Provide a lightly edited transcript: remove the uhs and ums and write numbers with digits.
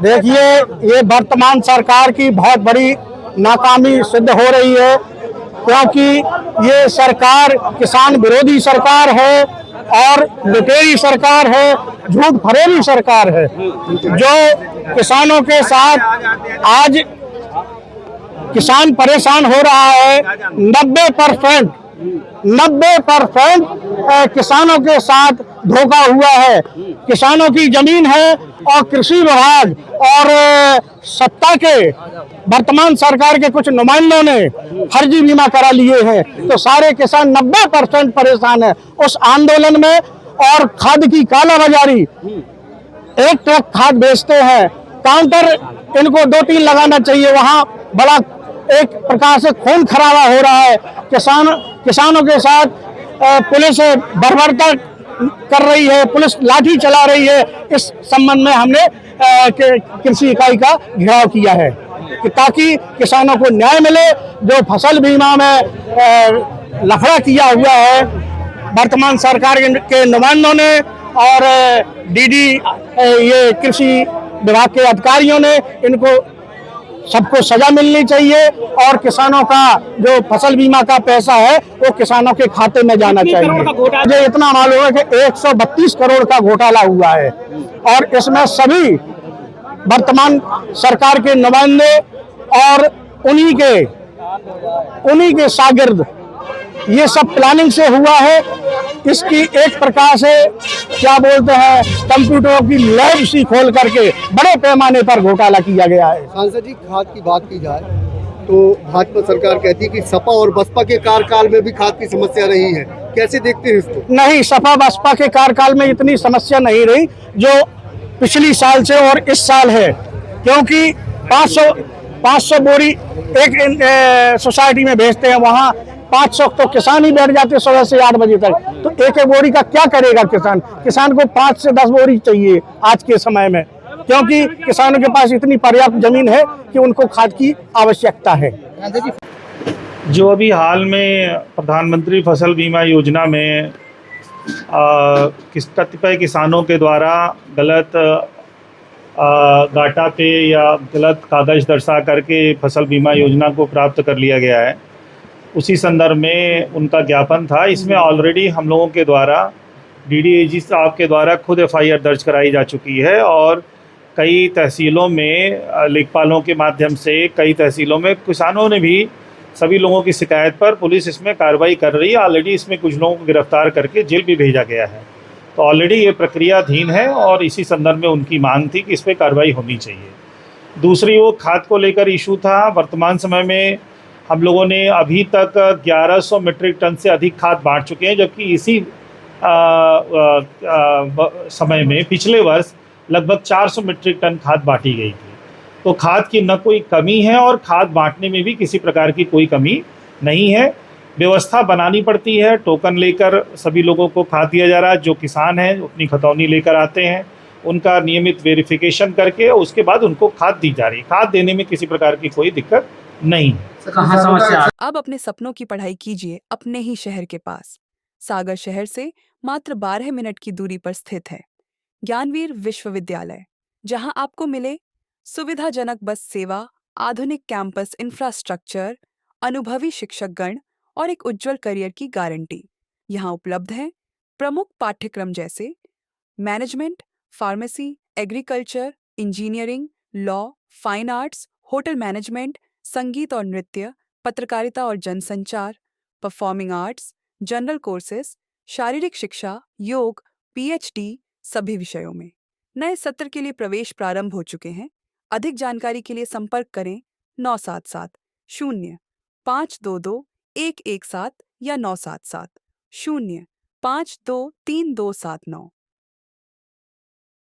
देखिए, ये वर्तमान सरकार की बहुत बड़ी नाकामी सिद्ध हो रही है, क्योंकि ये सरकार किसान विरोधी सरकार है और लुटेरी सरकार है, झूठ फरेबी सरकार है, जो किसानों के साथ आज किसान परेशान हो रहा है। 90% 90% किसानों के साथ धोखा हुआ है। किसानों की जमीन है और कृषि विभाग और सत्ता के वर्तमान सरकार के कुछ नुमाइंदों ने फर्जी बीमा करा लिए हैं, तो सारे किसान 90% परेशान है उस आंदोलन में। और खाद की कालाबाजारी, एक ट्रक खाद बेचते हैं, काउंटर इनको 2-3 लगाना चाहिए, वहां बड़ा एक प्रकार से खून खराबा हो रहा है। किसानों के साथ पुलिस बर्बरता कर रही है, पुलिस लाठी चला रही है। इस संबंध में हमने कृषि इकाई का घेराव किया है कि ताकि किसानों को न्याय मिले। जो फसल बीमा में लफड़ा किया हुआ है वर्तमान सरकार के नुमाइंदों ने और डीडी ये कृषि विभाग के अधिकारियों ने, इनको सबको सजा मिलनी चाहिए और किसानों का जो फसल बीमा का पैसा है वो किसानों के खाते में जाना चाहिए। मुझे इतना मालूम है कि 132 करोड़ का घोटाला हुआ है और इसमें सभी वर्तमान सरकार के नुमाइंदे और उन्हीं के शागिर्द, ये सब प्लानिंग से हुआ है। इसकी एक प्रकार से क्या बोलते हैं, कंप्यूटरों की लैब सी खोल करके बड़े पैमाने पर घोटाला किया गया है। सांसद जी, खाद की बात की जाए तो भाजपा सरकार कहती है कि सपा और बसपा के कार्यकाल में भी खाद की समस्या रही है, कैसे देखते हैं इसको? नहीं, सपा बसपा के कार्यकाल में इतनी समस्या नहीं रही जो पिछली साल से और इस साल है, क्योंकि 500 बोरी एक सोसाइटी में भेजते हैं, वहाँ 500 तो किसान ही बैठ जाते सुबह से 8 बजे तक। तो एक बोरी का क्या करेगा किसान को 5 से 10 बोरी चाहिए आज के समय में, क्योंकि किसानों के पास इतनी पर्याप्त जमीन है कि उनको खाद की आवश्यकता है। जो अभी हाल में प्रधानमंत्री फसल बीमा योजना में कतिपय किसानों के द्वारा गलत डाटा पे या गलत कागज़ दर्शा करके फसल बीमा योजना को प्राप्त कर लिया गया है, उसी संदर्भ में उनका ज्ञापन था। इसमें ऑलरेडी हम लोगों के द्वारा डीडीएजी साहब के द्वारा खुद एफआईआर दर्ज कराई जा चुकी है और कई तहसीलों में लेखपालों के माध्यम से कई तहसीलों में किसानों ने भी सभी लोगों की शिकायत पर पुलिस इसमें कार्रवाई कर रही है। ऑलरेडी इसमें कुछ लोगों को गिरफ्तार करके जेल भी भेजा गया है, तो ऑलरेडी ये प्रक्रियाधीन है और इसी संदर्भ में उनकी मांग थी कि इस पर कार्रवाई होनी चाहिए। दूसरी वो खाद को लेकर इशू था। वर्तमान समय में हम लोगों ने अभी तक 1100 मीट्रिक टन से अधिक खाद बांट चुके हैं, जबकि इसी समय में पिछले वर्ष लगभग 400 मीट्रिक टन खाद बांटी गई थी। तो खाद की न कोई कमी है और खाद बांटने में भी किसी प्रकार की कोई कमी नहीं है। व्यवस्था बनानी पड़ती है, टोकन लेकर सभी लोगों को खाद दिया जा रहा है। जो किसान हैं अपनी खतौनी लेकर आते हैं, उनका नियमित वेरिफिकेशन करके उसके बाद उनको खाद दी जा रही है। खाद देने में किसी प्रकार की कोई दिक्कत नहीं। कहाँ समस्या? अब अपने सपनों की पढ़ाई कीजिए अपने ही शहर के पास। सागर शहर से मात्र 12 मिनट की दूरी पर स्थित है ज्ञानवीर विश्वविद्यालय, जहां आपको मिले सुविधाजनक बस सेवा, आधुनिक कैंपस इंफ्रास्ट्रक्चर, अनुभवी शिक्षकगण और एक उज्जवल करियर की गारंटी। यहाँ उपलब्ध है प्रमुख पाठ्यक्रम जैसे management, pharmacy, agriculture, engineering, law, fine arts, hotel management, संगीत और नृत्य, पत्रकारिता और जनसंचार, परफॉर्मिंग आर्ट्स, जनरल कोर्सेज, शारीरिक शिक्षा, योग, पीएचडी सभी विषयों में। नए सत्र के लिए प्रवेश प्रारंभ हो चुके हैं। अधिक जानकारी के लिए संपर्क करें 977 0 522 117 या 977 0 523 279।